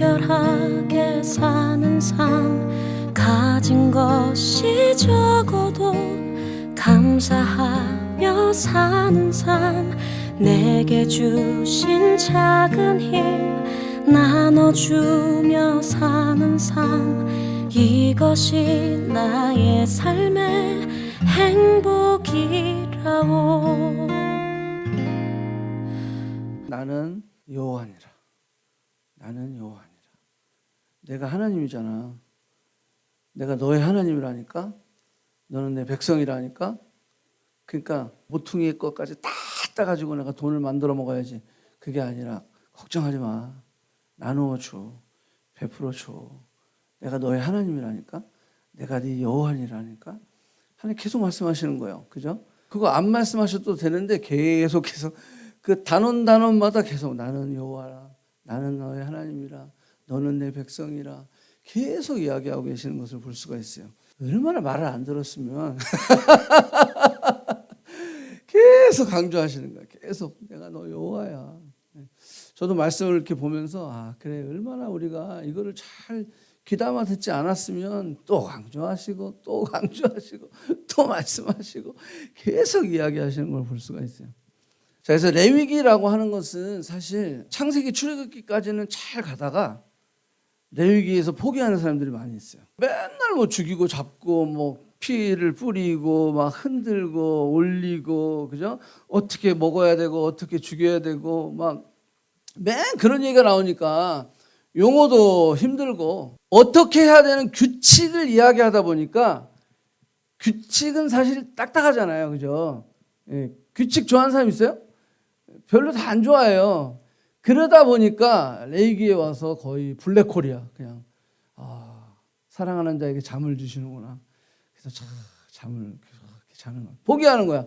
간결하게 사는 삶, 가진 것이 적어도 감사하며 사는 삶, 내게 주신 작은 힘 나눠주며 사는 삶, 이것이 나의 삶의 행복이라오. 나는 여호와니라. 나는 여호와니라. 내가 하나님이잖아. 내가 너의 하나님이라니까. 너는 내 백성이라니까. 그러니까 모퉁이의 것까지 다 따가지고 내가 돈을 만들어 먹어야지. 그게 아니라 걱정하지 마. 나누어 줘. 베풀어 줘. 내가 너의 하나님이라니까. 내가 네 여호와니라니까. 하나님 계속 말씀하시는 거예요. 그죠? 그거 안 말씀하셔도 되는데 계속 그 단원마다 계속 나는 여호와라. 나는 너의 하나님이라. 너는 내 백성이라. 계속 이야기하고 계시는 것을 볼 수가 있어요. 얼마나 말을 안 들었으면 계속 강조하시는 거예요. 계속 내가 너 여호와야. 저도 말씀을 이렇게 보면서 그래, 얼마나 우리가 이거를 잘 귀담아 듣지 않았으면 또 강조하시고 또 강조하시고 또 말씀하시고 계속 이야기하시는 걸 볼 수가 있어요. 자, 그래서 레위기라고 하는 것은 사실 창세기 출애굽기까지는 잘 가다가 레위기에서 포기하는 사람들이 많이 있어요. 맨날 뭐 죽이고 잡고 뭐 피를 뿌리고 막 흔들고 올리고, 그죠? 어떻게 먹어야 되고 어떻게 죽여야 되고 막 맨 그런 얘기가 나오니까 용어도 힘들고 어떻게 해야 되는 규칙을 이야기하다 보니까 규칙은 사실 딱딱하잖아요. 그죠? 예, 규칙 좋아하는 사람 있어요? 별로 다 안 좋아해요. 그러다 보니까 레위기에 와서 거의 블랙홀이야. 그냥 사랑하는 자에게 잠을 주시는구나. 그래서 잠을 계속 자는 거야. 포기하는 거야.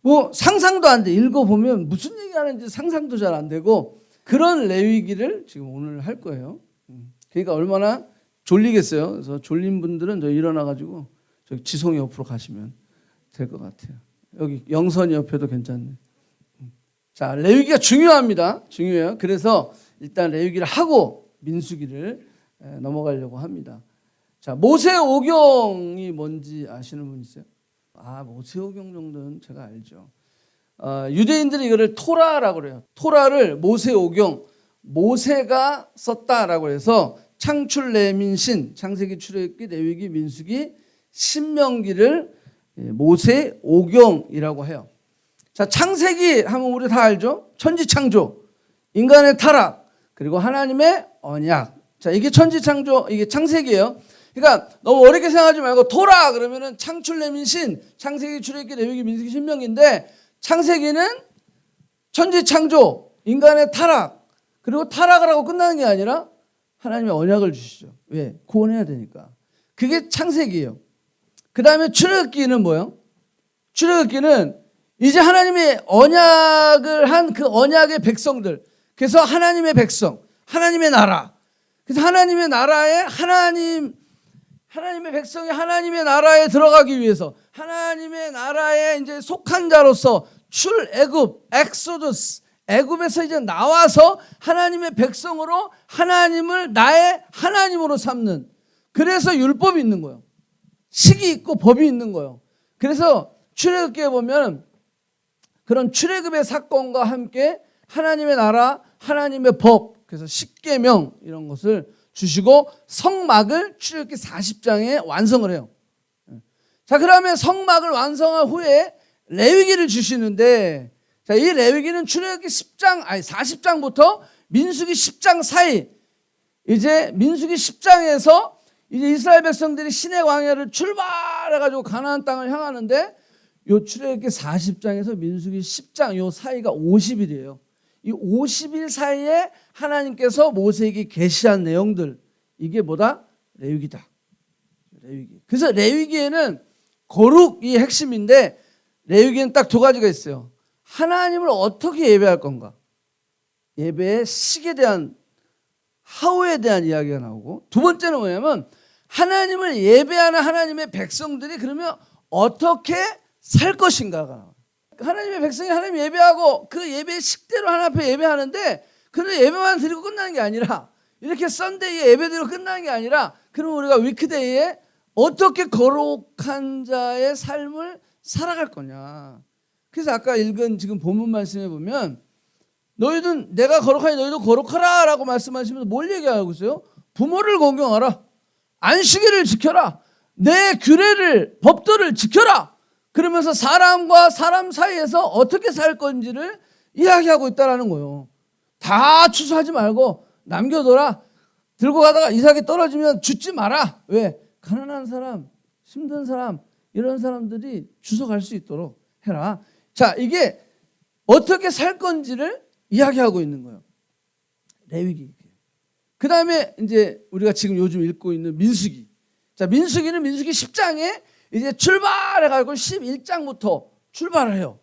뭐 상상도 안 돼. 읽어보면 무슨 얘기하는지 상상도 잘 안 되고, 그런 레위기를 지금 오늘 할 거예요. 그러니까 얼마나 졸리겠어요. 그래서 졸린 분들은 저 일어나가지고 저기 지송이 옆으로 가시면 될 것 같아요. 여기 영선이 옆에도 괜찮네. 자, 레위기가 중요합니다. 중요해요. 그래서 일단 레위기를 하고 민수기를 넘어가려고 합니다. 자, 모세오경이 뭔지 아시는 분 있어요? 모세오경 정도는 제가 알죠. 유대인들이 이거를 토라라고 그래요. 토라를 모세오경, 모세가 썼다라고 해서 창출, 레민신, 창세기, 출애굽기, 레위기, 민수기, 신명기를 모세오경이라고 해요. 자, 창세기 하면 우리 다 알죠? 천지창조, 인간의 타락, 그리고 하나님의 언약. 자, 이게 천지창조, 이게 창세기예요. 그러니까 너무 어렵게 생각하지 말고 토라 그러면은 창출, 레민신, 창세기, 출애굽기, 레위기, 민수기, 신명기인데, 창세기는 천지창조, 인간의 타락, 그리고 타락을 하고 끝나는 게 아니라 하나님의 언약을 주시죠. 왜? 구원해야 되니까. 그게 창세기예요. 그 다음에 출애굽기는 뭐예요? 출애굽기는 이제 하나님의 언약을 한 그 언약의 백성들, 그래서 하나님의 백성, 하나님의 나라. 그래서 하나님의 나라에 하나님의 백성이 하나님의 나라에 들어가기 위해서 하나님의 나라에 이제 속한 자로서 출애굽, 엑소두스, 애굽에서 이제 나와서 하나님의 백성으로 하나님을 나의 하나님으로 삼는, 그래서 율법이 있는 거예요. 식이 있고 법이 있는 거예요. 그래서 출애굽기에 보면 그런 출애굽의 사건과 함께 하나님의 나라, 하나님의 법, 그래서 십계명 이런 것을 주시고 성막을 출애굽기 40장에 완성을 해요. 자, 그러면 성막을 완성한 후에 레위기를 주시는데, 자, 이 레위기는 출애굽기 40장부터 민수기 10장 사이, 이제 민수기 10장에서 이제 이스라엘 백성들이 시내 광야를 출발해가지고 가나안 땅을 향하는데, 요 출애굽기 40장에서 민수기 10장 요 사이가 50일이에요. 이 50일 사이에 하나님께서 모세에게 계시한 내용들, 이게 뭐다? 레위기다. 레위기. 그래서 레위기에는 거룩이 핵심인데, 레위기는 딱 두 가지가 있어요. 하나님을 어떻게 예배할 건가? 예배의 식에 대한, 하우에 대한 이야기가 나오고, 두 번째는 뭐냐면 하나님을 예배하는 하나님의 백성들이 그러면 어떻게 살 것인가가 나와요. 하나님의 백성이 하나님 예배하고 그 예배의 식대로 하나님 앞에 예배하는데, 그런데 예배만 드리고 끝나는 게 아니라 이렇게 썬데이에 예배대로 끝나는 게 아니라 그럼 우리가 위크데이에 어떻게 거룩한 자의 삶을 살아갈 거냐. 그래서 아까 읽은 지금 본문 말씀에 보면 너희는 내가 거룩하니 너희도 거룩하라 라고 말씀하시면서 뭘 얘기하고 있어요? 부모를 공경하라. 안식일을 지켜라. 내 규례를 법도를 지켜라. 그러면서 사람과 사람 사이에서 어떻게 살 건지를 이야기하고 있다는 거예요. 다 추수하지 말고 남겨둬라. 들고 가다가 이삭이 떨어지면 줍지 마라. 왜? 가난한 사람, 힘든 사람 이런 사람들이 주워갈 수 있도록 해라. 자, 이게 어떻게 살 건지를 이야기하고 있는 거예요. 레위기. 그 다음에 이제 우리가 지금 요즘 읽고 있는 민수기. 자, 민수기는 민수기 10장에 이제 출발해가지고 11장부터 출발을 해요.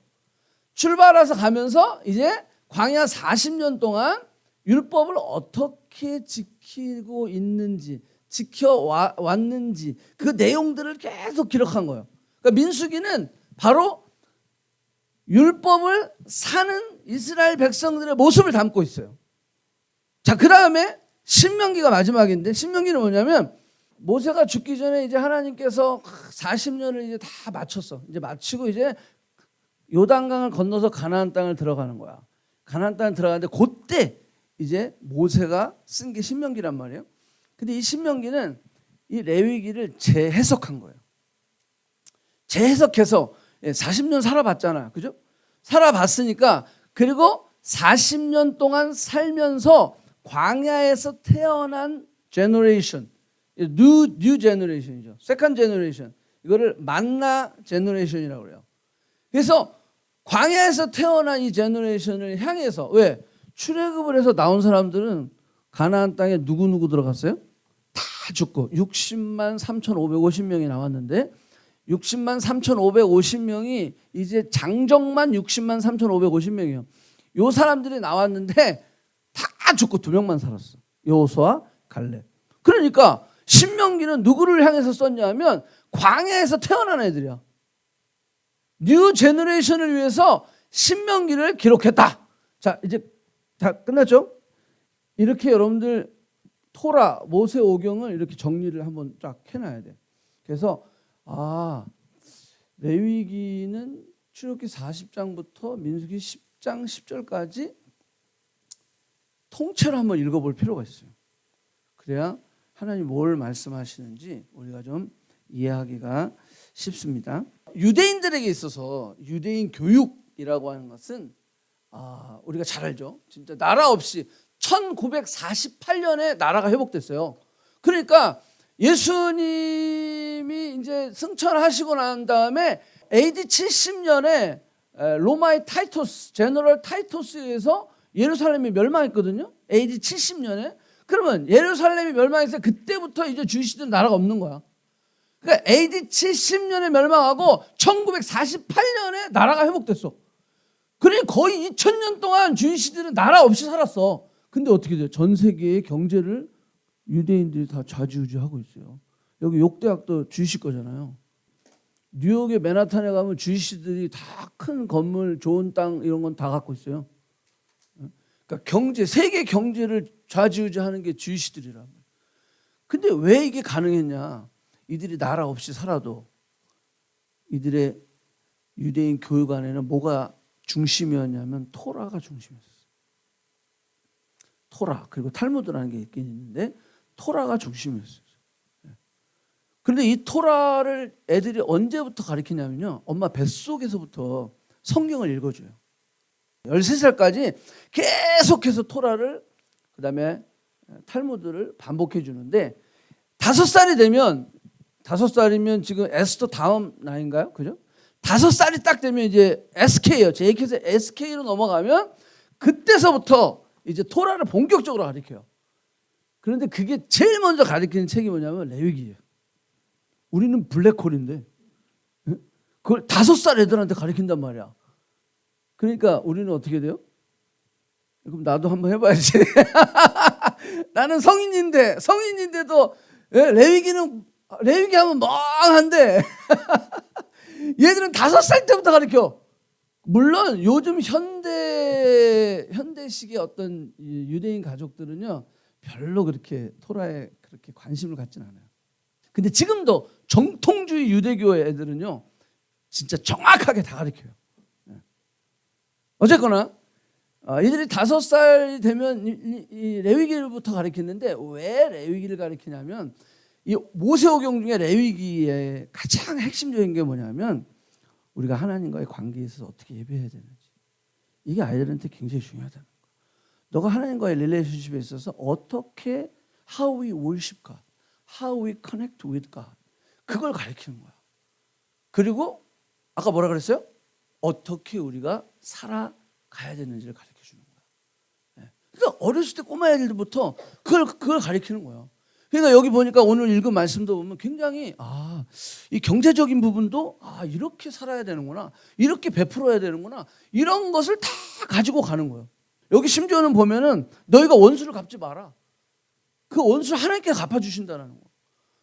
출발해서 가면서 이제 광야 40년 동안 율법을 어떻게 지키고 있는지, 지켜왔는지 그 내용들을 계속 기록한 거예요. 그러니까 민수기는 바로 율법을 사는 이스라엘 백성들의 모습을 담고 있어요. 자, 그 다음에 신명기가 마지막인데, 신명기는 뭐냐면 모세가 죽기 전에 이제 하나님께서 40년을 이제 다 마쳤어. 이제 마치고 이제 요단강을 건너서 가나안 땅을 들어가는 거야. 가나안 땅을 들어가는데 그때 이제 모세가 쓴 게 신명기란 말이에요. 근데 이 신명기는 이 레위기를 재해석한 거예요. 재해석해서 40년 살아봤잖아. 그죠? 살아봤으니까, 그리고 40년 동안 살면서 광야에서 태어난 제너레이션, 뉴 제너레이션이죠. 세컨드 제너레이션. 이거를 만나 제너레이션이라고 그래요. 그래서 광야에서 태어난 이 제너레이션을 향해서, 왜? 출애굽을 해서 나온 사람들은 가나안 땅에 누구 들어갔어요? 다 죽고 60만 3,550명이 나왔는데 60만 3,550명이 이제 장정만 60만 3,550명이에요. 요 사람들이 나왔는데 다 죽고 2명만 살았어. 여호수아, 갈렙. 그러니까 신명기는 누구를 향해서 썼냐면 광야에서 태어난 애들이야. 뉴 제너레이션을 위해서 신명기를 기록했다. 자, 이제 다 끝났죠? 이렇게 여러분들 토라, 모세오경을 이렇게 정리를 한번 쫙 해놔야 돼. 그래서 레위기는 출애굽기 40장부터 민수기 10장 10절까지 통째로 한번 읽어볼 필요가 있어요. 그래야 하나님 뭘 말씀하시는지 우리가 좀 이해하기가 쉽습니다. 유대인들에게 있어서 유대인 교육이라고 하는 것은 우리가 잘 알죠. 진짜 나라 없이 1948년에 나라가 회복됐어요. 그러니까 예수님이 이제 승천하시고 난 다음에 AD 70년에 로마의 타이토스, 제너럴 타이토스에 의해서 예루살렘이 멸망했거든요. AD 70년에. 그러면 예루살렘이 멸망했을 때 그때부터 이제 주이시들 나라가 없는 거야. 그러니까 AD 70년에 멸망하고 1948년에 나라가 회복됐어. 그러니 거의 2000년 동안 주이시들은 나라 없이 살았어. 근데 어떻게 돼요? 전 세계의 경제를 유대인들이 다 좌지우지하고 있어요. 여기 욕대학도 주이시 거잖아요. 뉴욕의 맨하탄에 가면 주이시들이 다 큰 건물, 좋은 땅 이런 건 다 갖고 있어요. 그러니까 경제, 세계 경제를 좌지우지하는 게 주이시들이란 말이에요. 근데 왜 이게 가능했냐? 이들이 나라 없이 살아도 이들의 유대인 교육 안에는 뭐가 중심이었냐면 토라가 중심이었어요. 토라, 그리고 탈무드라는 게 있긴 있는데 토라가 중심이었어요. 그런데 이 토라를 애들이 언제부터 가르치냐면요, 엄마 뱃속에서부터 성경을 읽어줘요. 13살까지 계속해서 토라를, 그 다음에 탈무드를 반복해 주는데 5살이 되면, 5살이면 지금 에스더 다음 나이인가요? 그죠? 5살이 딱 되면 이제 SK예요. JK에서 SK로 넘어가면 그때서부터 이제 토라를 본격적으로 가르쳐요. 그런데 그게 제일 먼저 가르치는 책이 뭐냐면 레위기예요. 우리는 블랙홀인데 그걸 5살 애들한테 가르친단 말이야. 그러니까 우리는 어떻게 돼요? 그럼 나도 한번 해봐야지. 나는 성인인데도 레위기 하면 멍한데 얘들은 5살 때부터 가르쳐. 물론 요즘 현대식의 어떤 유대인 가족들은요, 별로 그렇게 토라에 그렇게 관심을 갖진 않아요. 근데 지금도 정통주의 유대교 애들은요 진짜 정확하게 다 가르쳐요. 어쨌거나 이들이 5살이 되면 이 레위기를부터 가르쳤는데 왜 레위기를 가르치냐면 이 모세오경 중에 레위기의 가장 핵심적인 게 뭐냐면 우리가 하나님과의 관계에 있어서 어떻게 예배해야 되는지 이게 아이들한테 굉장히 중요하다는 거예요. 너가 하나님과의 릴레이션십에 있어서 어떻게 how we worship God, how we connect with God 그걸 가르치는 거야. 그리고 아까 뭐라 그랬어요? 어떻게 우리가 살아가야 되는지를 가르쳐 주는 거야. 그러니까 어렸을 때 꼬마 애들부터 그걸 가르치는 거예요. 그러니까 여기 보니까 오늘 읽은 말씀도 보면 굉장히 이 경제적인 부분도 이렇게 살아야 되는구나, 이렇게 베풀어야 되는구나 이런 것을 다 가지고 가는 거예요. 여기 심지어는 보면은 너희가 원수를 갚지 마라. 그 원수를 하나님께 갚아주신다는 거.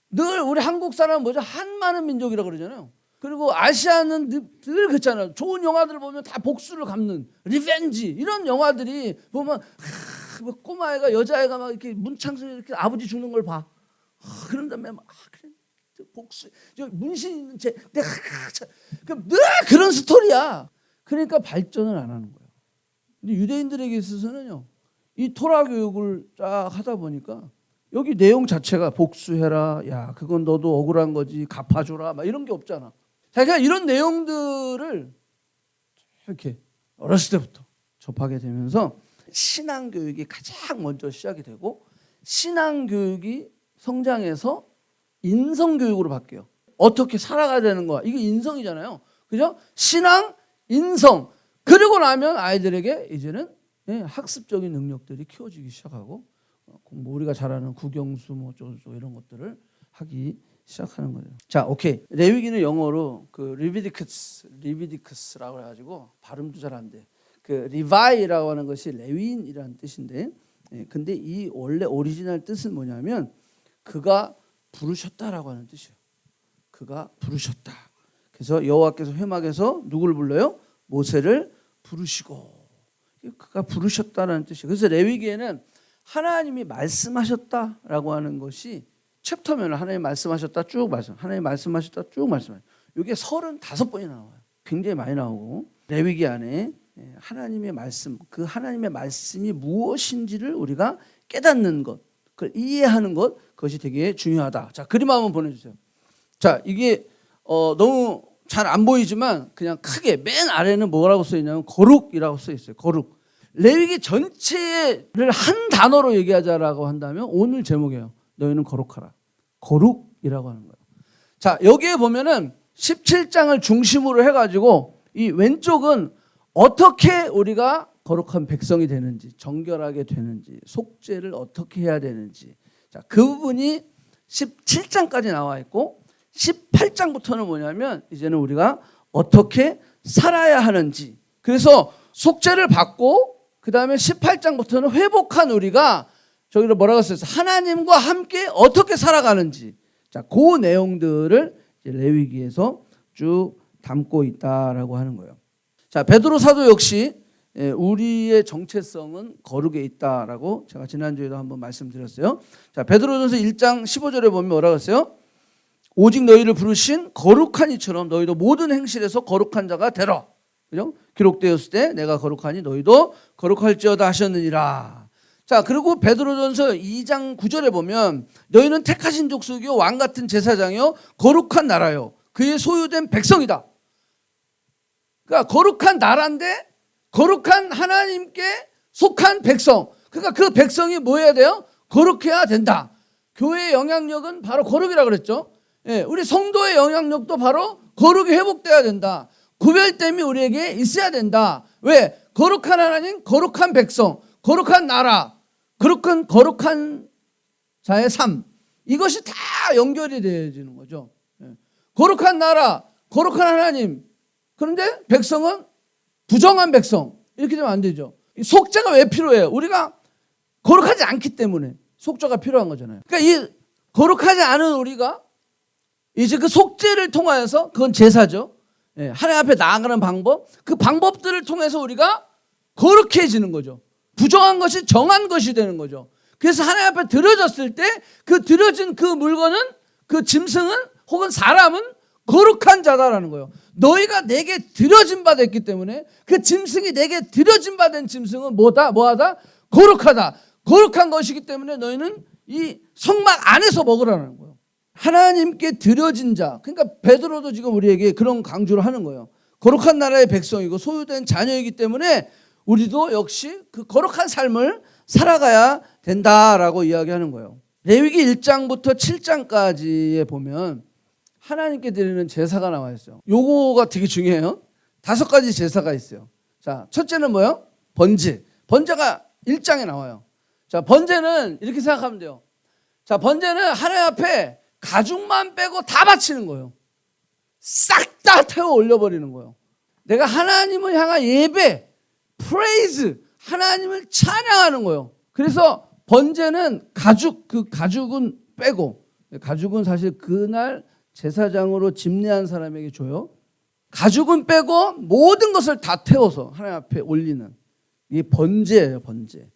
늘 우리 한국 사람은 뭐죠? 한 많은 민족이라고 그러잖아요. 그리고 아시아는 늘 그렇잖아요. 좋은 영화들 보면 다 복수를 갚는 리벤지 이런 영화들이 보면 꼬마애가 여자애가 막 이렇게 문창수 이렇게 아버지 죽는 걸 봐. 그런 다음에 막 그래 복수 문신 있는 쟤 내가 늘 그런 스토리야. 그러니까 발전을 안 하는 거예요. 근데 유대인들에게 있어서는요 이 토라 교육을 쫙 하다 보니까 여기 내용 자체가 복수해라, 야 그건 너도 억울한 거지, 갚아줘라, 막 이런 게 없잖아. 자기가 이런 내용들을 이렇게 어렸을 때부터 접하게 되면서 신앙교육이 가장 먼저 시작이 되고 신앙교육이 성장해서 인성교육으로 바뀌어요. 어떻게 살아가야 되는 거야. 이게 인성이잖아요. 그죠? 신앙, 인성. 그리고 나면 아이들에게 이제는 학습적인 능력들이 키워지기 시작하고 우리가 잘 아는 국영수 뭐 어쩌고 이런 것들을 하기 시작하는 거예요. 자, 오케이. 레위기는 영어로 그 리비디크스라고 해가지고 발음도 잘 안 돼. 그 리바이라고 하는 것이 레위인이라는 뜻인데, 근데 이 원래 오리지널 뜻은 뭐냐면 그가 부르셨다라고 하는 뜻이에요. 그가 부르셨다. 그래서 여호와께서 회막에서 누구를 불러요? 모세를 부르시고 그가 부르셨다라는 뜻이에요. 그래서 레위기에는 하나님이 말씀하셨다라고 하는 것이 챕터면 하나님 말씀하셨다 쭉 말씀, 하나님 말씀하셨다 쭉 말씀해요. 이게 35번이 나와요. 굉장히 많이 나오고 레위기 안에 하나님의 말씀, 그 하나님의 말씀이 무엇인지를 우리가 깨닫는 것, 그걸 이해하는 것, 그것이 되게 중요하다. 자, 그림 한번 보내주세요. 자, 이게 너무 잘 안 보이지만 그냥 크게 맨 아래는 뭐라고 써 있냐면 거룩이라고 써 있어요. 거룩. 레위기 전체를 한 단어로 얘기하자라고 한다면 오늘 제목이에요. 너희는 거룩하라. 거룩이라고 하는 거예요. 자, 여기에 보면은 17장을 중심으로 해가지고 이 왼쪽은 어떻게 우리가 거룩한 백성이 되는지, 정결하게 되는지, 속죄를 어떻게 해야 되는지. 자, 그 부분이 17장까지 나와 있고 18장부터는 뭐냐면 이제는 우리가 어떻게 살아야 하는지. 그래서 속죄를 받고 그 다음에 18장부터는 회복한 우리가 저기를 뭐라고 써요? 하나님과 함께 어떻게 살아가는지. 자, 그 내용들을 레위기에서 쭉 담고 있다라고 하는 거예요. 자, 베드로 사도 역시 우리의 정체성은 거룩에 있다라고 제가 지난주에도 한번 말씀드렸어요. 자, 베드로전서 1장 15절에 보면 뭐라고 했어요? 오직 너희를 부르신 거룩한 이처럼 너희도 모든 행실에서 거룩한 자가 되라. 그죠? 기록되었을 때 내가 거룩하니 너희도 거룩할지어다 하셨느니라. 자, 그리고 베드로전서 2장 9절에 보면 너희는 택하신 족속이요 왕 같은 제사장이요 거룩한 나라요 그의 소유된 백성이다. 그러니까 거룩한 나라인데 거룩한 하나님께 속한 백성. 그러니까 그 백성이 뭐 해야 돼요? 거룩해야 된다. 교회의 영향력은 바로 거룩이라고 그랬죠. 우리 성도의 영향력도 바로 거룩이 회복돼야 된다. 구별됨이 우리에게 있어야 된다. 왜? 거룩한 하나님, 거룩한 백성, 거룩한 나라, 거룩한 자의 삶. 이것이 다 연결이 되어지는 거죠. 거룩한 나라, 거룩한 하나님. 그런데 백성은 부정한 백성. 이렇게 되면 안 되죠. 속죄가 왜 필요해요? 우리가 거룩하지 않기 때문에 속죄가 필요한 거잖아요. 그러니까 이 거룩하지 않은 우리가 이제 그 속죄를 통하여서 그건 제사죠. 하나님 앞에 나아가는 방법, 그 방법들을 통해서 우리가 거룩해지는 거죠. 부정한 것이 정한 것이 되는 거죠. 그래서 하나님 앞에 드려졌을 때 그 드려진 그 물건은, 그 짐승은 혹은 사람은 거룩한 자다라는 거예요. 너희가 내게 드려진 바 됐기 때문에 그 짐승이 내게 드려진 바 된 짐승은 뭐하다? 거룩하다. 거룩한 것이기 때문에 너희는 이 성막 안에서 먹으라는 거예요. 하나님께 드려진 자. 그러니까 베드로도 지금 우리에게 그런 강조를 하는 거예요. 거룩한 나라의 백성이고 소유된 자녀이기 때문에 우리도 역시 그 거룩한 삶을 살아가야 된다라고 이야기하는 거예요. 레위기 1장부터 7장까지에 보면 하나님께 드리는 제사가 나와 있어요. 요거가 되게 중요해요. 5가지 제사가 있어요. 자, 첫째는 뭐예요? 번제. 번제가 1장에 나와요. 자, 번제는 이렇게 생각하면 돼요. 자, 번제는 하나님 앞에 가죽만 빼고 다 바치는 거예요. 싹 다 태워 올려버리는 거예요. 내가 하나님을 향한 예배, 프레이즈, 하나님을 찬양하는 거예요. 그래서 번제는 그 가죽은 빼고, 가죽은 사실 그날 제사장으로 집례한 사람에게 줘요. 가죽은 빼고 모든 것을 다 태워서 하나님 앞에 올리는 이게 번제예요, 번제.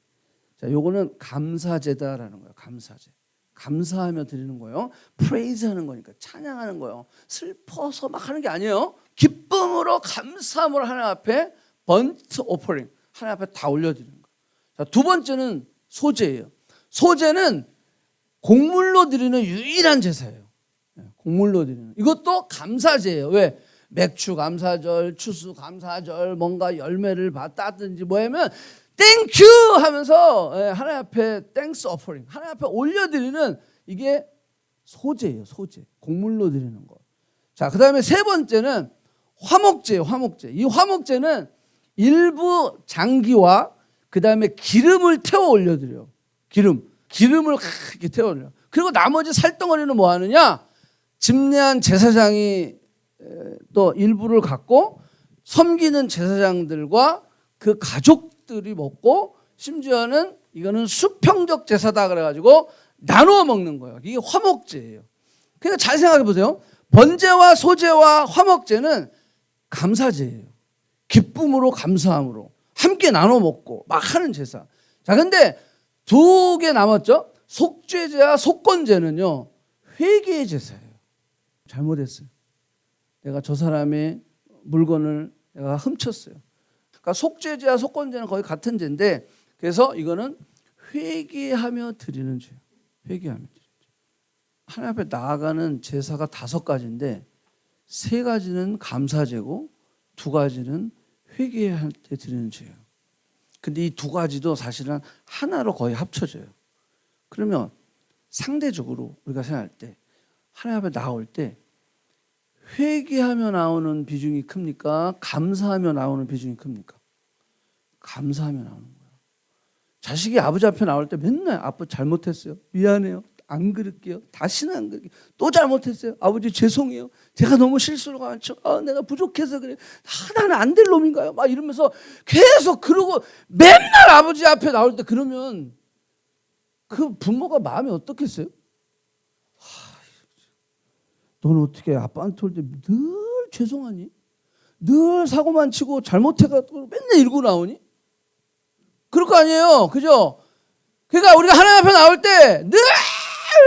자, 요거는 감사제다라는 거예요. 감사제. 감사하며 드리는 거예요. 프레이즈 하는 거니까 찬양하는 거예요. 슬퍼서 막 하는 게 아니에요. 기쁨으로 감사함으로 하나님 앞에 번트 오퍼링 하나님 앞에 다 올려드리는 거예요. 자, 두 번째는 소제예요. 소제는 곡물로 드리는 유일한 제사예요. 곡물로 드리는. 이것도 감사제예요. 왜? 맥주 감사절, 추수 감사절, 뭔가 열매를 따든지 뭐 하면 땡큐 하면서 하나님 앞에 땡스 오퍼링, 하나님 앞에 올려드리는 이게 소제예요. 소제. 곡물로 드리는 거. 자, 그 다음에 세 번째는 화목제예요. 화목제. 이 화목제는 일부 장기와 그 다음에 기름을 태워 올려드려요. 기름을 이렇게 태워 올려요. 그리고 나머지 살덩어리는 뭐 하느냐? 집례한 제사장이 또 일부를 갖고 섬기는 제사장들과 그 가족들이 먹고, 심지어는 이거는 수평적 제사다 그래가지고 나누어 먹는 거예요. 이게 화목제예요. 그러니까 잘 생각해 보세요. 번제와 소제와 화목제는 감사제예요. 기쁨으로 감사함으로 함께 나눠 먹고 막 하는 제사. 자, 근데 2개 남았죠. 속죄제와 속건제는요, 회개의 제사예요. 잘못했어요. 내가 저 사람의 물건을 내가 훔쳤어요. 그러니까 속죄제와 속건제는 거의 같은 죄인데, 그래서 이거는 회개하며 드리는 죄예요. 회개하며 드리는 죄. 하나님 앞에 나아가는 제사가 5가지인데 3가지는 감사제고 2가지는 회개할 때 드리는 죄예요. 근데 이 2가지도 사실은 하나로 거의 합쳐져요. 그러면 상대적으로 우리가 생각할 때 하나님 앞에 나올 때 회개하며 나오는 비중이 큽니까? 감사하며 나오는 비중이 큽니까? 감사하며 나오는 거예요. 자식이 아버지 앞에 나올 때 맨날 아빠 잘못했어요. 미안해요. 안 그럴게요. 다시는 안 그럴게요. 또 잘못했어요. 아버지 죄송해요. 제가 너무 실수를 많죠. 내가 부족해서 그래. 나는 안 될 놈인가요? 막 이러면서 계속 그러고 맨날 아버지 앞에 나올 때 그러면 그 부모가 마음이 어떻겠어요? 너는 어떻게 아빠한테 올 때 늘 죄송하니? 늘 사고만 치고 잘못해가지고 맨날 이러고 나오니? 그럴 거 아니에요. 그죠? 그러니까 우리가 하나님 앞에 나올 때 늘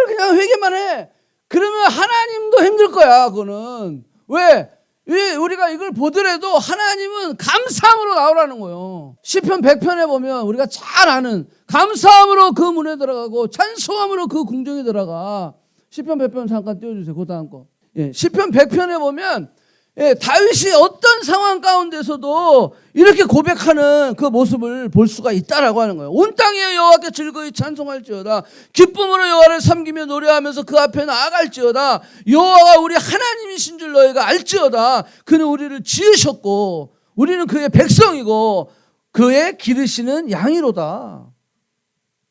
그냥 회개만 해. 그러면 하나님도 힘들 거야. 그거는. 왜 우리가 이걸 보더라도 하나님은 감사함으로 나오라는 거예요. 시편 100편에 보면 우리가 잘 아는 감사함으로 그 문에 들어가고 찬송함으로 그 궁정에 들어가. 시편 100편 잠깐 띄워주세요. 그 다음 거. 시편 100편에 보면 다윗이 어떤 상황 가운데서도 이렇게 고백하는 그 모습을 볼 수가 있다라고 하는 거예요. 온 땅에 여호와께 즐거이 찬송할지어다. 기쁨으로 여호와를 섬기며 노래하면서 그 앞에 나아갈지어다. 여호와가 우리 하나님이신 줄 너희가 알지어다. 그는 우리를 지으셨고 우리는 그의 백성이고 그의 기르시는 양이로다.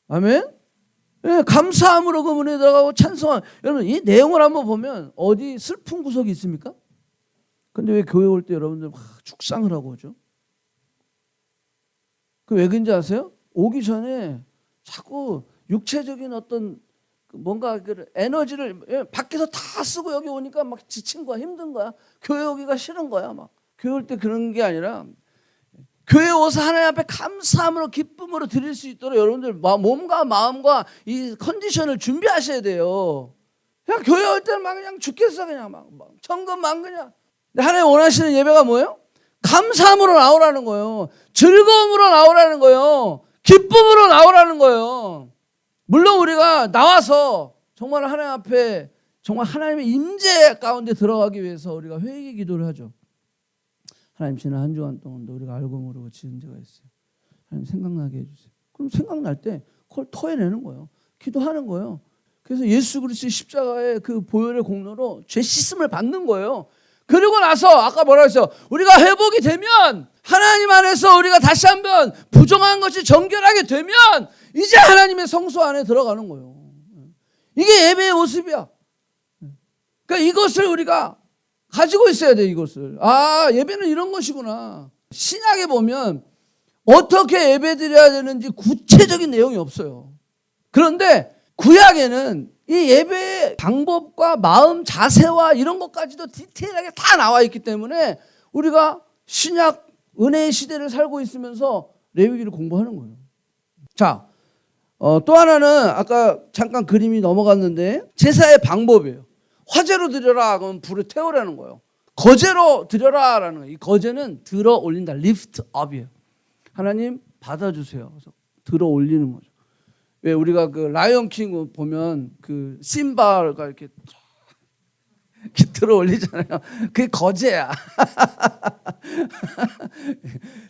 아멘. 감사함으로 그 문에 들어가고 찬송한. 여러분 이 내용을 한번 보면 어디 슬픈 구석이 있습니까? 근데 왜 교회 올 때 여러분들 막 축상을 하고 오죠? 그 왜 그런지 아세요? 오기 전에 자꾸 육체적인 어떤 뭔가 그 에너지를 밖에서 다 쓰고 여기 오니까 막 지친 거야, 힘든 거야. 교회 오기가 싫은 거야. 막 교회 올 때 그런 게 아니라 교회 와서 하나님 앞에 감사함으로 기쁨으로 드릴 수 있도록 여러분들 몸과 마음과 이 컨디션을 준비하셔야 돼요. 그냥 교회 올 때는 막 그냥 죽겠어 그냥 막 천근만 그냥. 근데 하나님 원하시는 예배가 뭐예요? 감사함으로 나오라는 거예요. 즐거움으로 나오라는 거예요. 기쁨으로 나오라는 거예요. 물론 우리가 나와서 정말 하나님 앞에 정말 하나님의 임재 가운데 들어가기 위해서 우리가 회개 기도를 하죠. 하나님 지난 한 주간 동안도 우리가 알고 모르고 지은 죄가 있어요. 하나님 생각나게 해주세요. 그럼 생각날 때 그걸 토해내는 거예요. 기도하는 거예요. 그래서 예수 그리스도의 십자가의 그 보혈의 공로로 죄 씻음을 받는 거예요. 그리고 나서 아까 뭐라 했어요? 우리가 회복이 되면 하나님 안에서 우리가 다시 한번 부정한 것이 정결하게 되면 이제 하나님의 성소 안에 들어가는 거예요. 이게 예배의 모습이야. 그러니까 이것을 우리가 가지고 있어야 돼. 이것을. 아, 예배는 이런 것이구나. 신약에 보면 어떻게 예배드려야 되는지 구체적인 내용이 없어요. 그런데 구약에는 이 예배의 방법과 마음 자세와 이런 것까지도 디테일하게 다 나와 있기 때문에 우리가 신약 은혜의 시대를 살고 있으면서 레위기를 공부하는 거예요. 자, 또 하나는 아까 잠깐 그림이 넘어갔는데 제사의 방법이에요. 화제로 드려라 그러면 불을 태우라는 거예요. 거제로 드려라라는 거예요. 이 거제는 들어 올린다. lift up이에요. 하나님 받아주세요. 그래서 들어 올리는 거죠. 왜 우리가 그 라이언 킹 보면 그 심바가 이렇게 들어 올리잖아요. 그게 거제야.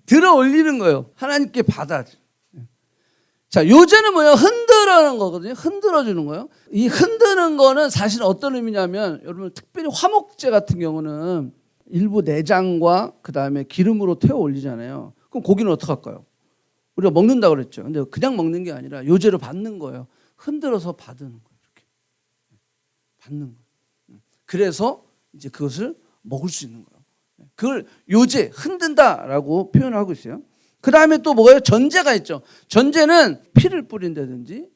들어 올리는 거예요. 하나님께 받아. 자, 요제는 뭐예요? 흔들어는 거거든요. 흔들어 주는 거예요. 이 흔드는 거는 사실 어떤 의미냐면 여러분 특별히 화목제 같은 경우는 일부 내장과 그 다음에 기름으로 태워 올리잖아요. 그럼 고기는 어떻게 할까요? 우리가 먹는다고 그랬죠. 근데 그냥 먹는 게 아니라 요제로 받는 거예요. 흔들어서 받는 거예요. 이렇게 받는 거예요. 그래서 이제 그것을 먹을 수 있는 거예요. 그걸 요제 흔든다라고 표현하고 있어요. 그 다음에 또 뭐예요? 전제가 있죠. 전제는 피를 뿌린다든지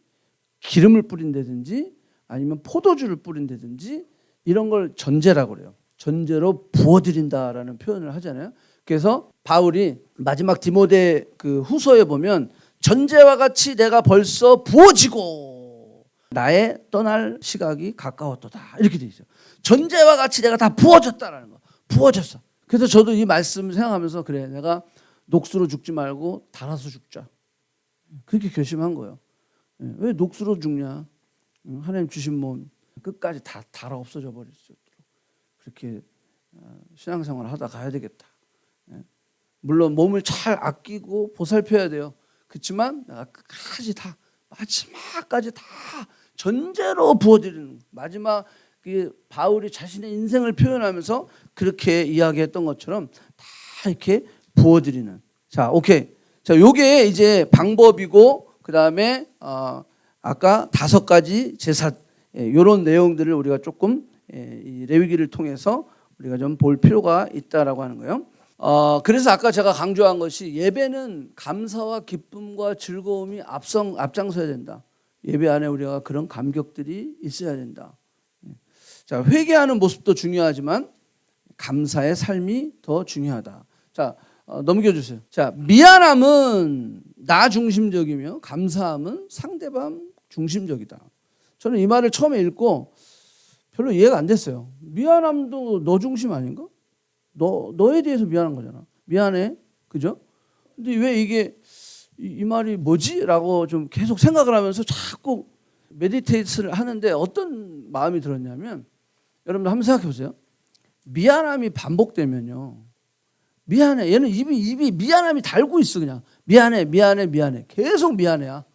기름을 뿌린다든지 아니면 포도주를 뿌린다든지 이런 걸 전제라고 그래요. 전제로 부어드린다라는 표현을 하잖아요. 그래서 바울이 마지막 디모데 그 후서에 보면 전제와 같이 내가 벌써 부어지고 나의 떠날 시각이 가까웠도다 이렇게 돼 있어요. 전제와 같이 내가 다 부어졌다라는 거. 부어졌어. 그래서 저도 이 말씀 생각하면서 그래 내가 녹수로 죽지 말고 달아서 죽자. 그렇게 결심한 거예요. 왜 녹수로 죽냐? 하나님 주신 몸 끝까지 다 달아 없어져 버릴 수 있도록 그렇게 신앙생활을 하다 가야 되겠다. 물론 몸을 잘 아끼고 보살펴야 돼요. 그렇지만 내가 끝까지 다 마지막까지 다 전제로 부어드리는 마지막 그 바울이 자신의 인생을 표현하면서 그렇게 이야기했던 것처럼 다 이렇게 부어드리는. 자, 오케이. 자, 요게 이제 방법이고 그 다음에 아까 5가지 제사 이런 내용들을 우리가 조금 이 레위기를 통해서 우리가 좀 볼 필요가 있다라고 하는 거예요. 그래서 아까 제가 강조한 것이 예배는 감사와 기쁨과 즐거움이 앞장서야 된다. 예배 안에 우리가 그런 감격들이 있어야 된다. 자, 회개하는 모습도 중요하지만 감사의 삶이 더 중요하다. 자, 넘겨주세요. 자, 미안함은 나 중심적이며 감사함은 상대방 중심적이다. 저는 이 말을 처음에 읽고 별로 이해가 안 됐어요. 미안함도 너 중심 아닌가? 너에 대해서 미안한 거잖아. 미안해. 그죠? 근데 왜 이게 이 말이 뭐지? 라고 좀 계속 생각을 하면서 자꾸 메디테이트를 하는데 어떤 마음이 들었냐면 여러분들 한번 생각해 보세요. 미안함이 반복되면요. 미안해. 얘는 입이 미안함이 달고 있어 그냥. 미안해. 계속 미안해야.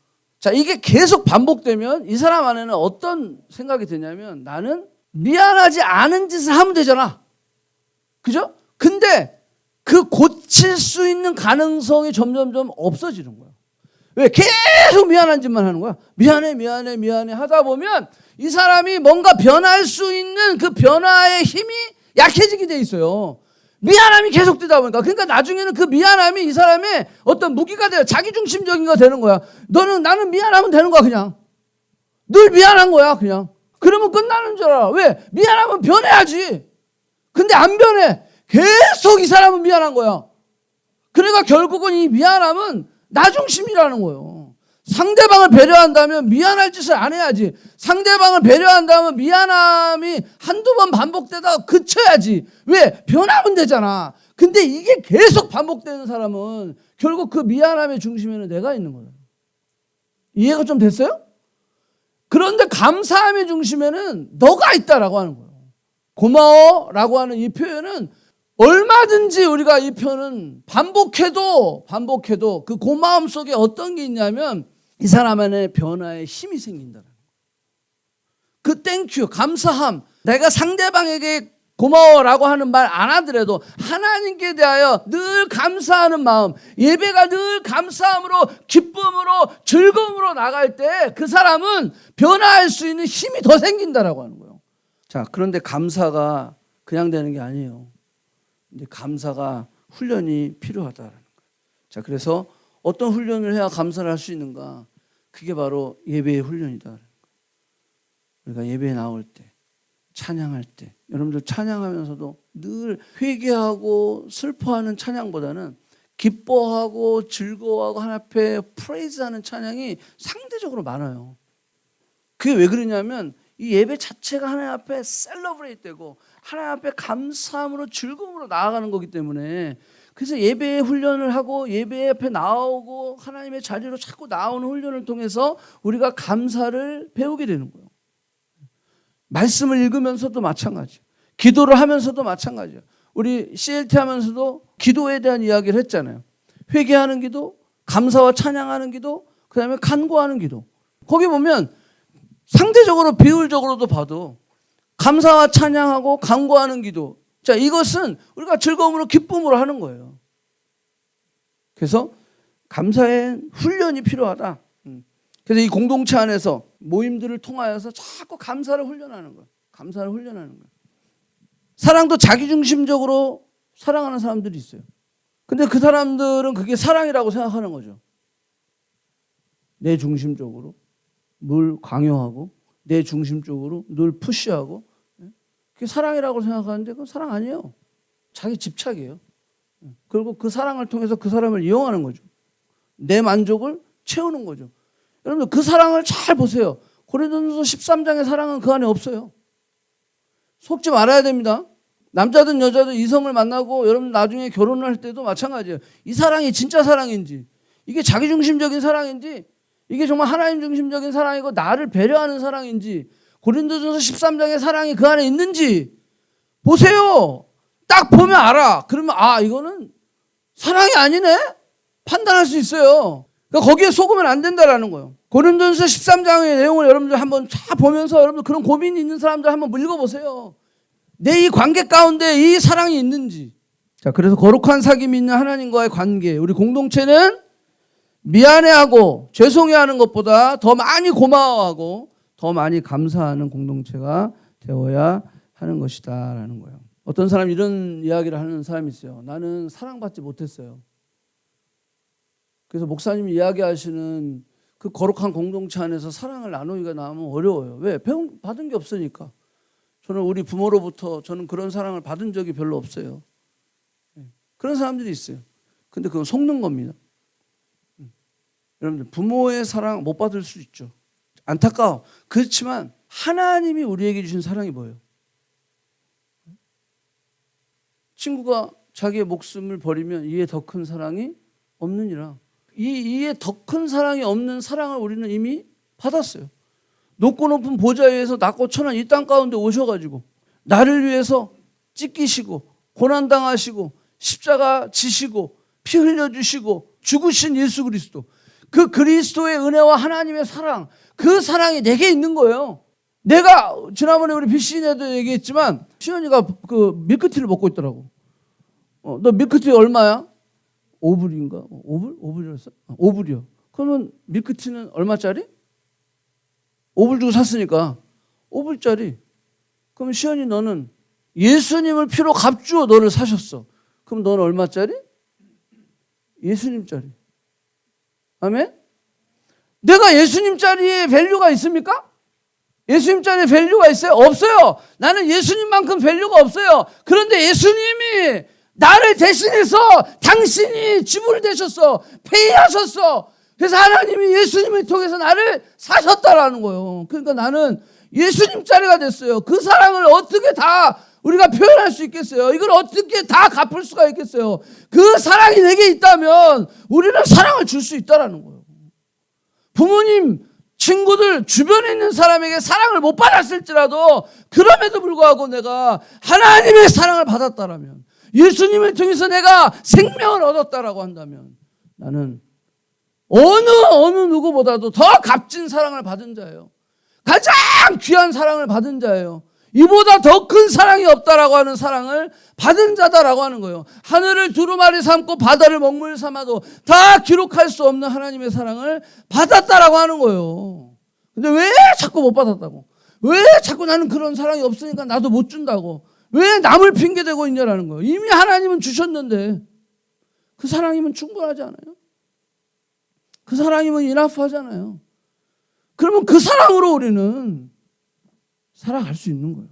자, 이게 계속 반복되면 이 사람 안에는 어떤 생각이 드냐면 나는 미안하지 않은 짓을 하면 되잖아. 그죠? 근데 그 고칠 수 있는 가능성이 점점점 없어지는 거야. 왜? 계속 미안한 짓만 하는 거야. 미안해 하다 보면 이 사람이 뭔가 변할 수 있는 그 변화의 힘이 약해지게 돼 있어요. 미안함이 계속되다 보니까. 그러니까 나중에는 그 미안함이 이 사람의 어떤 무기가 돼요. 자기중심적인 거 되는 거야. 나는 미안하면 되는 거야 그냥. 늘 미안한 거야 그냥. 그러면 끝나는 줄 알아. 왜? 미안하면 변해야지. 근데 안 변해. 계속 이 사람은 미안한 거야. 그러니까 결국은 이 미안함은 나 중심이라는 거예요. 상대방을 배려한다면 미안할 짓을 안 해야지. 상대방을 배려한다면 미안함이 한두 번 반복되다가 그쳐야지. 왜? 변하면 되잖아. 근데 이게 계속 반복되는 사람은 결국 그 미안함의 중심에는 내가 있는 거예요. 이해가 좀 됐어요? 그런데 감사함의 중심에는 너가 있다라고 하는 거예요. 고마워라고 하는 이 표현은 얼마든지 우리가 이 표현은 반복해도 그 고마움 속에 어떤 게 있냐면 이 사람 안에 변화의 힘이 생긴다는 거예요. 그 땡큐, 감사함, 내가 상대방에게 고마워라고 하는 말 안 하더라도 하나님께 대하여 늘 감사하는 마음, 예배가 늘 감사함으로 기쁨으로 즐거움으로 나갈 때 그 사람은 변화할 수 있는 힘이 더 생긴다라고 하는 거예요. 자, 그런데 감사가 그냥 되는 게 아니에요. 근데 감사가 훈련이 필요하다라는 거예요. 자, 그래서 어떤 훈련을 해야 감사를 할 수 있는가? 그게 바로 예배의 훈련이다. 우리가 예배에 나올 때, 찬양할 때, 여러분들 찬양하면서도 늘 회개하고 슬퍼하는 찬양보다는 기뻐하고 즐거워하고 하나님 앞에 프레이즈하는 찬양이 상대적으로 많아요. 그게 왜 그러냐면 이 예배 자체가 하나님 앞에 셀러브레이트 되고 하나님 앞에 감사함으로 즐거움으로 나아가는 거기 때문에 그래서 예배의 훈련을 하고 예배 앞에 나오고 하나님의 자리로 자꾸 나오는 훈련을 통해서 우리가 감사를 배우게 되는 거예요. 말씀을 읽으면서도 마찬가지예요. 기도를 하면서도 마찬가지예요. 우리 CLT 하면서도 기도에 대한 이야기를 했잖아요. 회개하는 기도, 감사와 찬양하는 기도, 그 다음에 간구하는 기도. 거기 보면 상대적으로 비율적으로도 봐도 감사와 찬양하고 간구하는 기도. 자, 이것은 우리가 즐거움으로 기쁨으로 하는 거예요. 그래서 감사의 훈련이 필요하다. 그래서 이 공동체 안에서 모임들을 통하여서 자꾸 감사를 훈련하는 거예요. 감사를 훈련하는 거예요. 사랑도 자기중심적으로 사랑하는 사람들이 있어요. 근데 그 사람들은 그게 사랑이라고 생각하는 거죠. 내 중심적으로 늘 강요하고 내 중심적으로 늘 푸시하고 그게 사랑이라고 생각하는데 그건 사랑 아니에요. 자기 집착이에요. 그리고 그 사랑을 통해서 그 사람을 이용하는 거죠. 내 만족을 채우는 거죠. 여러분들 그 사랑을 잘 보세요. 고린도전서 13장의 사랑은 그 안에 없어요. 속지 말아야 됩니다. 남자든 여자든 이성을 만나고 여러분 나중에 결혼을 할 때도 마찬가지예요. 이 사랑이 진짜 사랑인지 이게 자기중심적인 사랑인지 이게 정말 하나님 중심적인 사랑이고 나를 배려하는 사랑인지 고린도전서 13장의 사랑이 그 안에 있는지 보세요. 딱 보면 알아. 그러면 이거는 사랑이 아니네? 판단할 수 있어요. 그러니까 거기에 속으면 안 된다라는 거예요. 고린도전서 13장의 내용을 여러분들 한번 쫙 보면서 여러분들 그런 고민이 있는 사람들 한번 읽어보세요. 내 이 관계 가운데 이 사랑이 있는지. 자, 그래서 거룩한 사귐이 있는 하나님과의 관계. 우리 공동체는 미안해하고 죄송해하는 것보다 더 많이 고마워하고 더 많이 감사하는 공동체가 되어야 하는 것이다라는 거예요. 어떤 사람이 이런 이야기를 하는 사람이 있어요. 나는 사랑받지 못했어요. 그래서 목사님이 이야기하시는 그 거룩한 공동체 안에서 사랑을 나누기가 너무 어려워요. 왜? 받은 게 없으니까. 저는 우리 부모로부터 저는 그런 사랑을 받은 적이 별로 없어요. 그런 사람들이 있어요. 근데 그건 속는 겁니다. 여러분들 부모의 사랑 못 받을 수 있죠. 안타까워. 그렇지만 하나님이 우리에게 주신 사랑이 뭐예요? 친구가 자기의 목숨을 버리면 이에 더 큰 사랑이 없느니라. 이에 더 큰 사랑이 없는 사랑을 우리는 이미 받았어요. 높고 높은 보좌 위에서 낮고 천한 이 땅 가운데 오셔가지고 나를 위해서 찢기시고 고난당하시고 십자가 지시고 피 흘려주시고 죽으신 예수 그리스도, 그 그리스도의 은혜와 하나님의 사랑, 그 사랑이 내게 있는 거예요. 내가 지난번에 우리 비시인에도 얘기했지만 시연이가 그 밀크티를 먹고 있더라고. 너 밀크티 얼마야? 5불인가? 5불? 5불이었어? 5불이요. 그러면 밀크티는 얼마짜리? 5불 주고 샀으니까 5불짜리. 그럼 시연이 너는 예수님을 피로 값주어 너를 사셨어. 그럼 너는 얼마짜리? 예수님짜리. 아멘? 내가 예수님짜리의 밸류가 있습니까? 예수님짜리의 밸류가 있어요? 없어요. 나는 예수님만큼 밸류가 없어요. 그런데 예수님이 나를 대신해서 당신이 지불이 되셨어. 페이하셨어. 그래서 하나님이 예수님을 통해서 나를 사셨다라는 거예요. 그러니까 나는 예수님 자리가 됐어요. 그 사랑을 어떻게 다 우리가 표현할 수 있겠어요? 이걸 어떻게 다 갚을 수가 있겠어요? 그 사랑이 내게 있다면 우리는 사랑을 줄 수 있다라는 거예요. 부모님, 친구들, 주변에 있는 사람에게 사랑을 못 받았을지라도 그럼에도 불구하고 내가 하나님의 사랑을 받았다라면, 예수님을 통해서 내가 생명을 얻었다라고 한다면 나는 어느 누구보다도 더 값진 사랑을 받은 자예요. 가장 귀한 사랑을 받은 자예요. 이보다 더 큰 사랑이 없다라고 하는 사랑을 받은 자다라고 하는 거예요. 하늘을 두루마리 삼고 바다를 먹물 삼아도 다 기록할 수 없는 하나님의 사랑을 받았다라고 하는 거예요. 근데 왜 자꾸 못 받았다고? 왜 자꾸 나는 그런 사랑이 없으니까 나도 못 준다고? 왜 남을 핑계대고 있냐라는 거예요. 이미 하나님은 주셨는데 그 사랑이면 충분하지 않아요? 그 사랑이면 이나프하잖아요. 그러면 그 사랑으로 우리는 살아갈 수 있는 거예요.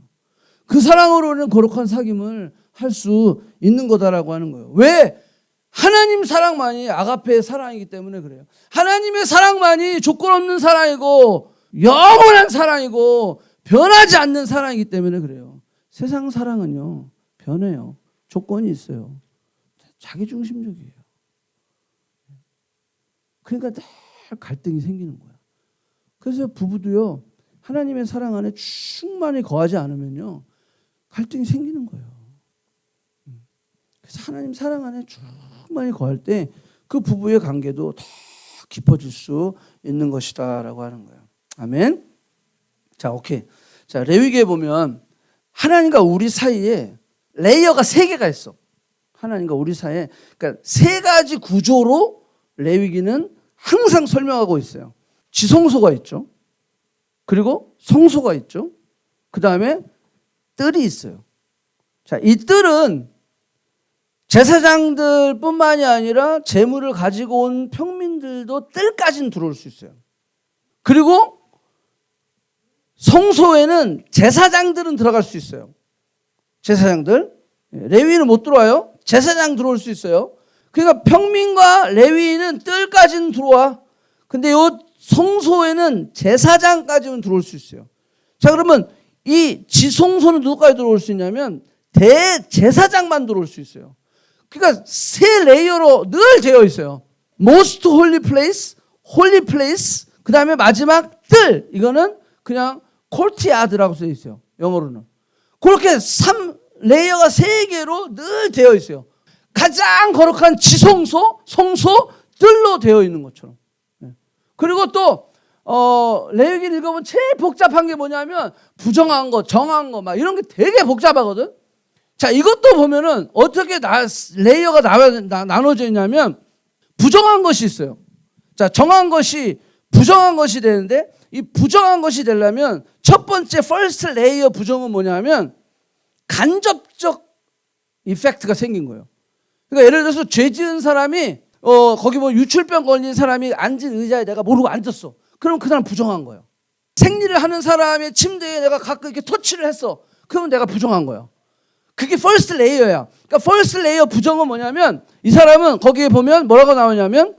그 사랑으로 우리는 거룩한 사귐을 할 수 있는 거다라고 하는 거예요. 왜? 하나님 사랑만이 아가페의 사랑이기 때문에 그래요. 하나님의 사랑만이 조건 없는 사랑이고 영원한 사랑이고 변하지 않는 사랑이기 때문에 그래요. 세상 사랑은요, 변해요. 조건이 있어요. 자기중심적이에요. 그러니까 늘 갈등이 생기는 거야. 그래서 부부도요, 하나님의 사랑 안에 충만히 거하지 않으면요, 갈등이 생기는 거예요. 그래서 하나님 사랑 안에 충만히 거할 때 그 부부의 관계도 더 깊어질 수 있는 것이다라고 하는 거예요. 아멘. 자, 오케이. 자, 레위기에 보면 하나님과 우리 사이에 레이어가 3개가 있어. 하나님과 우리 사이에, 그러니까 3가지 구조로 레위기는 항상 설명하고 있어요. 지성소가 있죠. 그리고 성소가 있죠. 그 다음에 뜰이 있어요. 자, 이 뜰은 제사장들 뿐만이 아니라 재물을 가지고 온 평민들도 뜰까지는 들어올 수 있어요. 그리고 성소에는 제사장들은 들어갈 수 있어요. 제사장들. 레위인은 못 들어와요. 제사장 들어올 수 있어요. 그러니까 평민과 레위인은 뜰까지는 들어와. 근데 요 성소에는 제사장까지는 들어올 수 있어요. 자, 그러면 이 지성소는 누구까지 들어올 수 있냐면 대제사장만 들어올 수 있어요. 그러니까 3 레이어로 늘 되어 있어요. Most Holy Place, Holy Place, 그 다음에 마지막 뜰. 이거는 그냥 courtyard라고 써 있어요. 영어로는. 그렇게 3 레이어가 3개로 늘 되어 있어요. 가장 거룩한 지성소, 성소, 뜰로 되어 있는 것처럼. 그리고 또 레위기를 읽어보면 제일 복잡한 게 뭐냐면 부정한 거, 정한 거 막 이런 게 되게 복잡하거든. 자, 이것도 보면은 어떻게 레이어가 나눠져 있냐면 부정한 것이 있어요. 자, 정한 것이 부정한 것이 되는데 이 부정한 것이 되려면 첫 번째 퍼스트 레이어 부정은 뭐냐면 간접적 이펙트가 생긴 거예요. 그러니까 예를 들어서 죄 지은 사람이 거기 뭐 유출병 걸린 사람이 앉은 의자에 내가 모르고 앉았어. 그럼 그 사람 부정한 거예요. 생리를 하는 사람의 침대에 내가 가끔 이렇게 터치를 했어. 그러면 내가 부정한 거예요. 그게 퍼스트 레이어야. 그러니까 퍼스트 레이어 부정은 뭐냐면 이 사람은 거기에 보면 뭐라고 나오냐면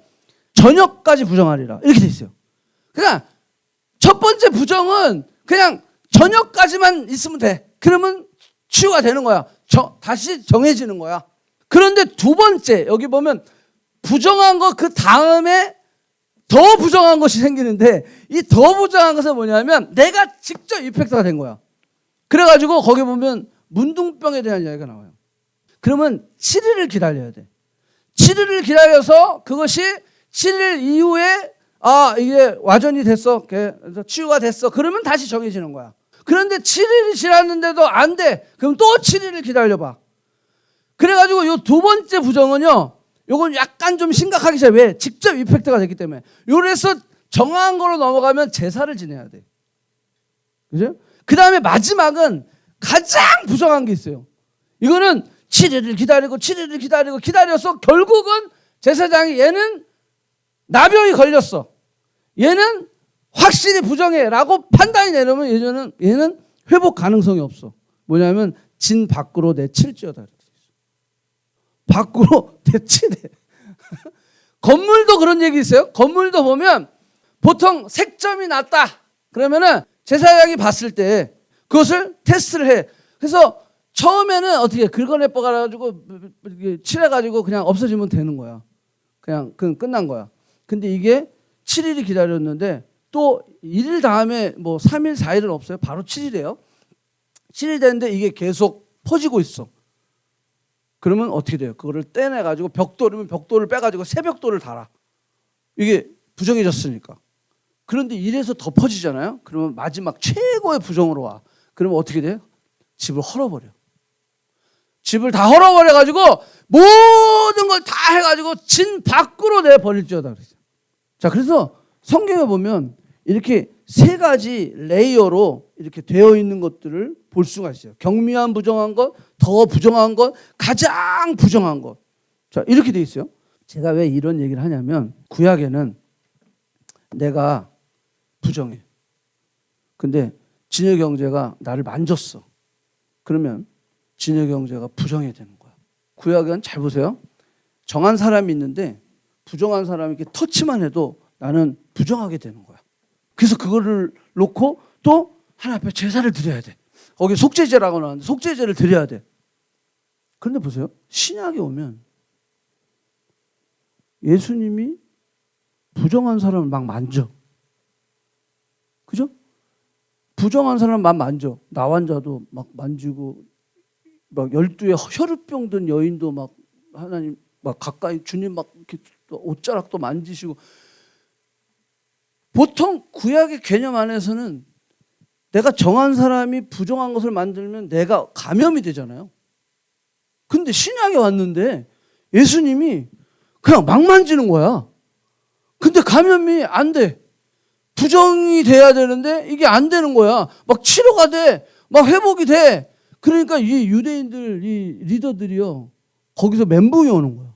저녁까지 부정하리라. 이렇게 돼 있어요. 그러니까 첫 번째 부정은 그냥 저녁까지만 있으면 돼. 그러면 치유가 되는 거야. 다시 정해지는 거야. 그런데 두 번째 여기 보면 부정한 거 그 다음에 더 부정한 것이 생기는데 이 더 부정한 것은 뭐냐면 내가 직접 이펙트가 된 거야. 그래가지고 거기 보면 문둥병에 대한 이야기가 나와요. 그러면 7일을 기다려야 돼. 7일을 기다려서 그것이 7일 이후에 이게 와전이 됐어. 그래서 치유가 됐어. 그러면 다시 정해지는 거야. 그런데 7일이 지났는데도 안 돼. 그럼 또 7일을 기다려봐. 그래가지고 이 두 번째 부정은요. 요건 약간 좀 심각하기 시작해. 왜? 직접 이펙트가 됐기 때문에. 요래서 정한 거로 넘어가면 제사를 지내야 돼. 그죠? 그 다음에 마지막은 가장 부정한 게 있어요. 이거는 7일을 기다려서 결국은 제사장이 얘는 나병이 걸렸어. 얘는 확실히 부정해 라고 판단이 내려면 얘는 회복 가능성이 없어. 뭐냐면 진 밖으로 내칠지어다. 밖으로 대치돼. 건물도 그런 얘기 있어요. 건물도 보면 보통 색점이 낮다. 그러면은 제사장이 봤을 때 그것을 테스트를 해. 그래서 처음에는 어떻게 긁어내 뻐가지고 칠해가지고 그냥 없어지면 되는 거야. 그냥 끝난 거야. 근데 이게 7일이 기다렸는데 또 1일 다음에 뭐 3일, 4일은 없어요. 바로 7일이에요. 7일 됐는데 이게 계속 퍼지고 있어. 그러면 어떻게 돼요? 그거를 떼내가지고 벽돌이면 벽돌을 빼가지고 새 벽돌을 달아. 이게 부정해졌으니까. 그런데 이래서 더 퍼지잖아요. 그러면 마지막 최고의 부정으로 와. 그러면 어떻게 돼요? 집을 헐어버려. 집을 다 헐어버려가지고 모든 걸 다 해가지고 진 밖으로 내버릴지어다. 자, 그래서 성경에 보면 이렇게 세 가지 레이어로 이렇게 되어 있는 것들을 볼 수가 있어요. 경미한 부정한 것, 더 부정한 것, 가장 부정한 것. 자, 이렇게 돼 있어요. 제가 왜 이런 얘기를 하냐면 구약에는 내가 부정해. 근데 진혁 형제가 나를 만졌어. 그러면 진혁 형제가 부정해야 되는 거야. 구약은 잘 보세요. 정한 사람이 있는데 부정한 사람이 이렇게 터치만 해도 나는 부정하게 되는 거야. 그래서 그거를 놓고 또 하나님 앞에 제사를 드려야 돼. 거기 속죄제라고 나왔는데 속죄제를 드려야 돼. 그런데 보세요. 신약에 오면 예수님이 부정한 사람을 막 만져. 그죠? 부정한 사람 막 만져. 나환자도 막 만지고 막 12에 혈우병 든 여인도 막 하나님 막 가까이 주님 막 이렇게 옷자락도 만지시고. 보통 구약의 개념 안에서는 내가 정한 사람이 부정한 것을 만들면 내가 감염이 되잖아요. 근데 신약에 왔는데 예수님이 그냥 막 만지는 거야. 근데 감염이 안 돼. 부정이 돼야 되는데 이게 안 되는 거야. 막 치료가 돼. 막 회복이 돼. 그러니까 이 유대인들, 이 리더들이요. 거기서 멘붕이 오는 거야.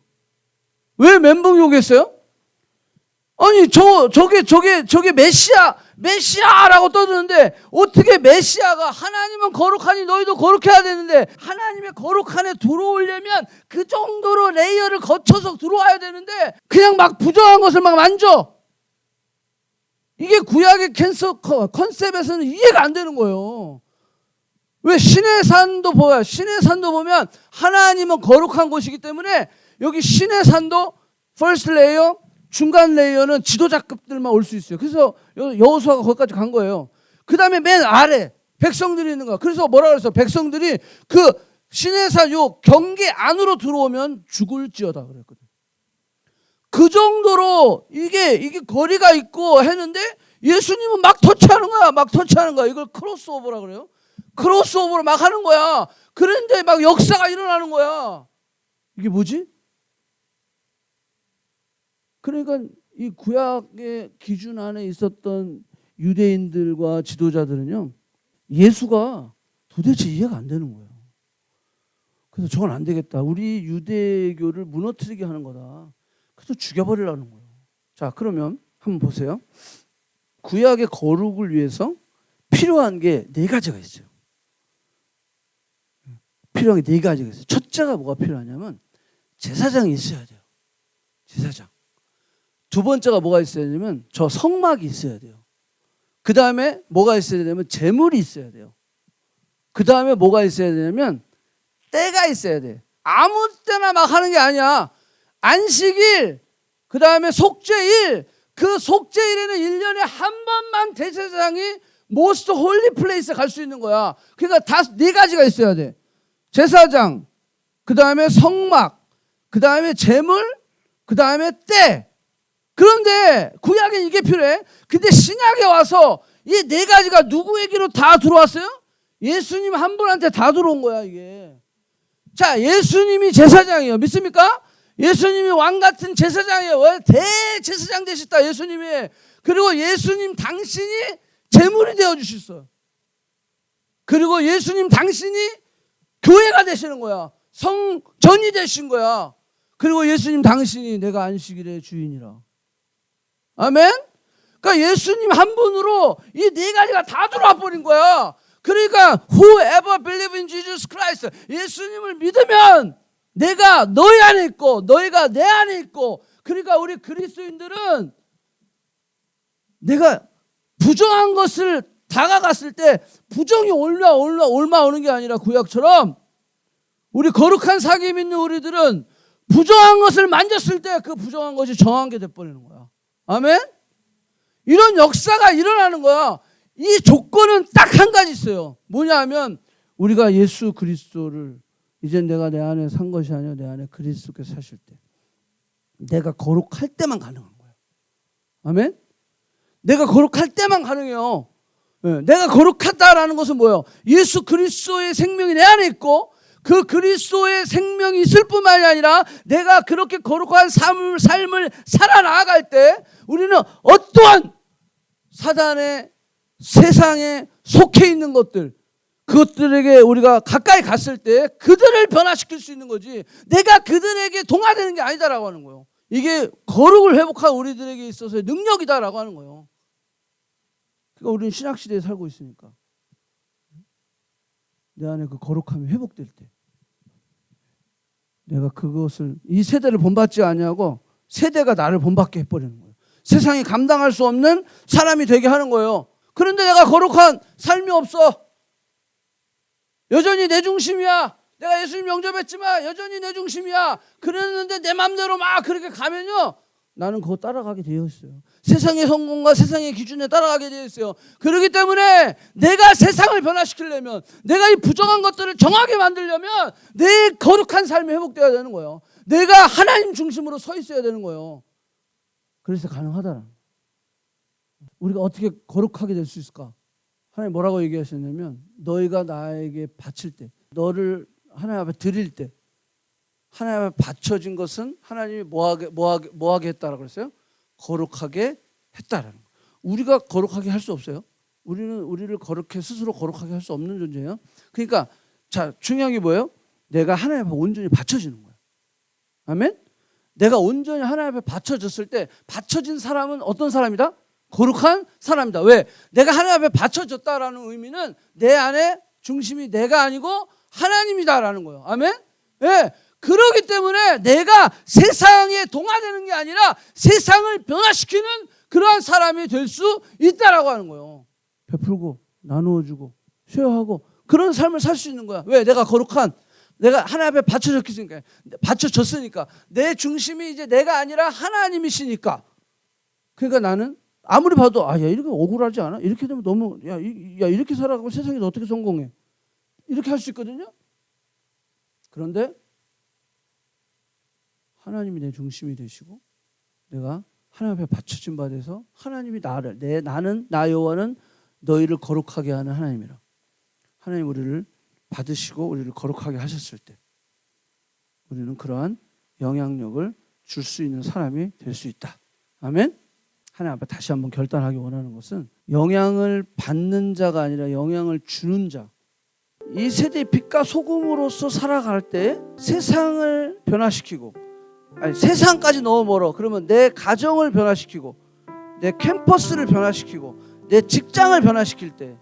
왜 멘붕이 오겠어요? 아니, 저게 메시아라고 떠드는데 어떻게 메시아가 하나님은 거룩하니 너희도 거룩해야 되는데 하나님의 거룩한에 들어오려면 그 정도로 레이어를 거쳐서 들어와야 되는데 그냥 막 부정한 것을 막 만져. 이게 구약의 컨셉에서는 이해가 안 되는 거예요. 왜 신의 산도 보면 하나님은 거룩한 곳이기 때문에 여기 신의 산도 퍼스트 레이어, 중간 레이어는 지도자급들만 올 수 있어요. 그래서 여호수아가 거기까지 간 거예요. 그 다음에 맨 아래 백성들이 있는 거야. 그래서 뭐라 그랬어? 백성들이 그 신의 산 요 경계 안으로 들어오면 죽을지어다 그랬거든. 그 정도로 이게 거리가 있고 했는데 예수님은 막 터치하는 거야. 이걸 크로스오버라 그래요. 크로스오버로 막 하는 거야. 그런데 막 역사가 일어나는 거야. 이게 뭐지? 그러니까 이 구약의 기준 안에 있었던 유대인들과 지도자들은요, 예수가 도대체 이해가 안 되는 거예요. 그래서 저건 안 되겠다. 우리 유대교를 무너뜨리게 하는 거다. 그래서 죽여버리려는 거예요. 자, 그러면 한번 보세요. 구약의 거룩을 위해서 필요한 게 네 가지가 있어요. 필요한 게 네 가지가 있어요. 첫째가 뭐가 필요하냐면 제사장이 있어야 돼요. 제사장. 두 번째가 뭐가 있어야 되냐면 저 성막이 있어야 돼요. 그 다음에 뭐가 있어야 되냐면 제물이 있어야 돼요. 그 다음에 뭐가 있어야 되냐면 때가 있어야 돼. 아무 때나 막 하는 게 아니야. 안식일, 그 다음에 속죄일, 그 속죄일에는 1년에 한 번만 대제사장이 모스트 홀리 플레이스에 갈 수 있는 거야. 그러니까 다 네 가지가 있어야 돼. 제사장, 그 다음에 성막, 그 다음에 제물, 그 다음에 때. 그런데 구약엔 이게 필요해. 근데 신약에 와서 이 네 가지가 누구에게로 다 들어왔어요? 예수님 한 분한테 다 들어온 거야 이게. 자, 예수님이 제사장이에요. 믿습니까? 예수님이 왕 같은 제사장이에요. 왜? 대제사장 되셨다 예수님이. 그리고 예수님 당신이 제물이 되어주셨어요. 그리고 예수님 당신이 교회가 되시는 거야. 성전이 되신 거야. 그리고 예수님 당신이 내가 안식일의 주인이라. 아멘? 그러니까 예수님 한 분으로 이 네 가지가 다 들어와 버린 거야. 그러니까 whoever believe in Jesus Christ, 예수님을 믿으면 내가 너희 안에 있고 너희가 내 안에 있고, 그러니까 우리 그리스도인들은 내가 부정한 것을 다가갔을 때 부정이 올라오는 게 아니라, 구약처럼 우리 거룩한 사귐 있는 우리들은 부정한 것을 만졌을 때 그 부정한 것이 정한 게 돼버리는 거야. 아멘? 이런 역사가 일어나는 거야. 이 조건은 딱 한 가지 있어요. 뭐냐 하면, 우리가 예수 그리스도를 이제 내가 내 안에 산 것이 아니라 내 안에 그리스도께서 사실 때, 내가 거룩할 때만 가능한 거예요. 아멘? 내가 거룩할 때만 가능해요. 내가 거룩하다라는 것은 뭐예요? 예수 그리스도의 생명이 내 안에 있고, 그 그리스도의 생명이 있을 뿐만이 아니라 내가 그렇게 거룩한 삶을 살아나갈 때, 우리는 어떠한 사단의 세상에 속해 있는 것들, 그것들에게 우리가 가까이 갔을 때 그들을 변화시킬 수 있는 거지, 내가 그들에게 동화되는 게 아니다라고 하는 거예요. 이게 거룩을 회복한 우리들에게 있어서의 능력이다라고 하는 거예요. 그러니까 우리는 신약시대에 살고 있으니까 내 안에 그 거룩함이 회복될 때, 내가 그것을, 이 세대를 본받지 아니하고 세대가 나를 본받게 해버리는 거예요. 세상이 감당할 수 없는 사람이 되게 하는 거예요. 그런데 내가 거룩한 삶이 없어. 여전히 내 중심이야. 내가 예수님 영접했지만 여전히 내 중심이야. 그랬는데 내 맘대로 막 그렇게 가면요, 나는 그거 따라가게 되어 있어요. 세상의 성공과 세상의 기준에 따라가게 되어 있어요. 그렇기 때문에 내가 세상을 변화시키려면, 내가 이 부정한 것들을 정하게 만들려면 내 거룩한 삶이 회복되어야 되는 거예요. 내가 하나님 중심으로 서 있어야 되는 거예요. 그래서 가능하다라. 우리가 어떻게 거룩하게 될 수 있을까? 하나님 뭐라고 얘기하셨냐면, 너희가 나에게 바칠 때, 너를 하나님 앞에 드릴 때, 하나님 앞에 바쳐진 것은 하나님이 뭐하게 했다라고 그랬어요? 거룩하게 했다라는 거예요. 우리가 거룩하게 할 수 없어요. 우리는 우리를 스스로 거룩하게 할 수 없는 존재예요. 그러니까 자, 중요한 게 뭐예요? 내가 하나님 앞에 온전히 바쳐지는 거예요. 아멘? 내가 온전히 하나님 앞에 바쳐졌을 때, 바쳐진 사람은 어떤 사람이다? 거룩한 사람이다. 왜? 내가 하나님 앞에 바쳐졌다라는 의미는 내 안에 중심이 내가 아니고 하나님이다라는 거예요. 아멘? 예. 그렇기 때문에 내가 세상에 동화되는 게 아니라 세상을 변화시키는 그러한 사람이 될 수 있다라고 하는 거예요. 베풀고 나누어주고 쉐어하고 그런 삶을 살 수 있는 거야. 왜? 내가 하나님 앞에 바쳐졌으니까 내 중심이 이제 내가 아니라 하나님이시니까. 그러니까 나는 아무리 봐도 야 이렇게 억울하지 않아? 이렇게 되면 너무 야 이렇게 살아가면 세상에서 어떻게 성공해? 이렇게 할 수 있거든요. 그런데 하나님이 내 중심이 되시고 내가 하나님 앞에 바쳐진 바 돼서 하나님이 나 여호와는 너희를 거룩하게 하는 하나님이라. 하나님 우리를 받으시고 우리를 거룩하게 하셨을 때 우리는 그러한 영향력을 줄 수 있는 사람이 될 수 있다. 아멘. 하나님 앞에 다시 한번 결단하기 원하는 것은, 영향을 받는 자가 아니라 영향을 주는 자. 이 세대의 빛과 소금으로서 살아갈 때 세상을 변화시키고, 세상까지 너무 멀어. 그러면 내 가정을 변화시키고 내 캠퍼스를 변화시키고 내 직장을 변화시킬 때